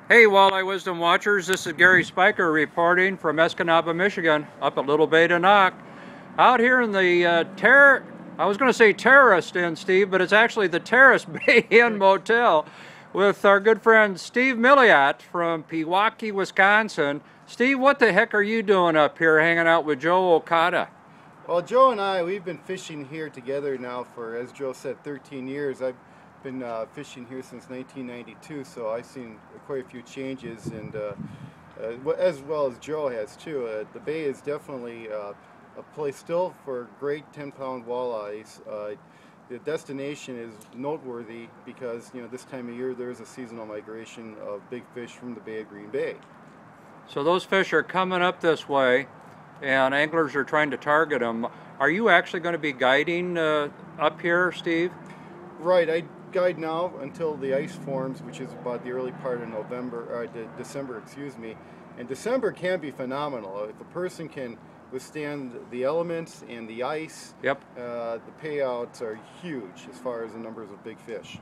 Hey Walleye Wisdom Watchers, this is Gary Spiker reporting from Escanaba, Michigan, up at Little Bay de Noc. Out here in the I was going to say Terraced Inn, Steve, but it's actually the Terrace Bay Inn Motel with our good friend Steve Miljat from Pewaukee, Wisconsin. Steve, what the heck are you doing up here hanging out with Joe Okada? Well, Joe and I, we've been fishing here together now for, as Joe said, 13 years. I've been fishing here since 1992, so I've seen quite a few changes, and as well as Joe has too. The bay is definitely a place still for great 10-pound walleyes. The destination is noteworthy because this time of year there is a seasonal migration of big fish from the Bay of Green Bay. So those fish are coming up this way, and anglers are trying to target them. Are you actually going to be guiding up here, Steve? Right, I guide now until the ice forms, which is about the early part of December, excuse me. And December can be phenomenal. If a person can withstand the elements and the ice, yep. The payouts are huge as far as the numbers of big fish.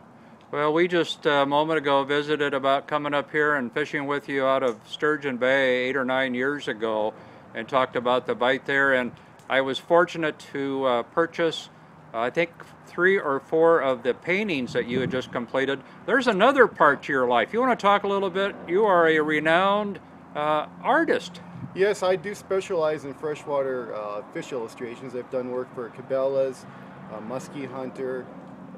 Well, we just a moment ago visited about coming up here and fishing with you out of Sturgeon Bay 8 or 9 years ago and talked about the bite there, and I was fortunate to purchase I think 3 or 4 of the paintings that you had just completed. There's another part to your life. You want to talk a little bit? You are a renowned artist. Yes, I do specialize in freshwater fish illustrations. I've done work for Cabela's, Musky Hunter,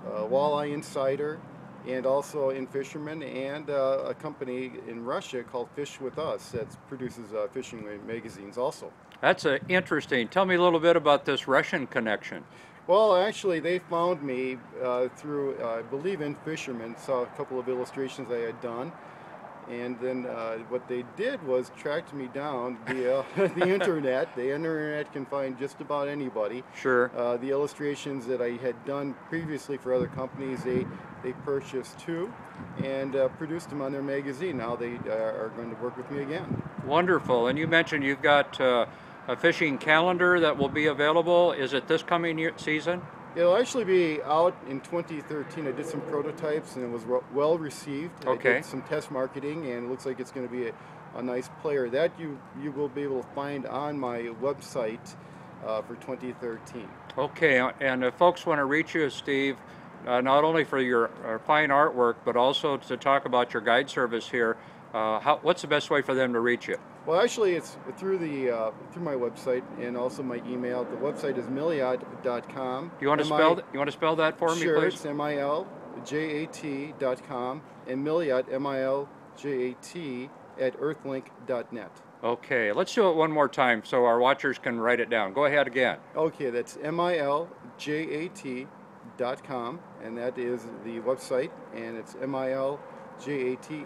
Walleye Insider, and also in Fisherman, and a company in Russia called Fish With Us that produces fishing magazines also. That's interesting. Tell me a little bit about this Russian connection. Well, actually, they found me through, I believe, in Fisherman, saw a couple of illustrations I had done, and then what they did was tracked me down via the internet. The internet can find just about anybody. Sure. The illustrations that I had done previously for other companies, they purchased too and produced them on their magazine. Now they are going to work with me again. Wonderful. And you mentioned you've got a fishing calendar that will be available. Is it this coming season? It'll actually be out in 2013. I did some prototypes and it was well received. Okay. I did some test marketing and it looks like it's going to be a nice player. That you will be able to find on my website for 2013. Okay, and if folks want to reach you, Steve, not only for your fine artwork, but also to talk about your guide service here, what's the best way for them to reach you? Well, actually, it's through my website and also my email. The website is miljat.com. You want to spell that for me, sure, please? Sure, it's miljat.com and Miljat, M-I-L-J-A-T, at earthlink.net. Okay, let's do it one more time so our watchers can write it down. Go ahead again. Okay, that's miljat.com, and that is the website, and it's miljat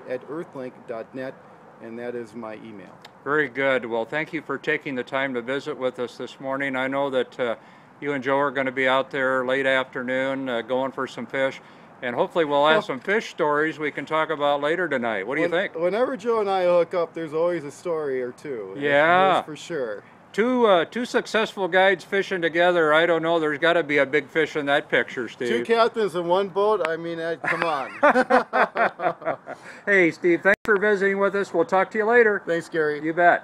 at earthlink.net, and that is my email. Very good. Well, thank you for taking the time to visit with us this morning. I know that you and Joe are going to be out there late afternoon going for some fish, and hopefully we'll have some fish stories we can talk about later tonight. What do you think? Whenever Joe and I hook up, there's always a story or two. Yeah. That's for sure. Two successful guides fishing together. I don't know. There's got to be a big fish in that picture, Steve. 2 captains in one boat. I mean, come on. Hey, Steve, thanks for visiting with us. We'll talk to you later. Thanks, Gary. You bet.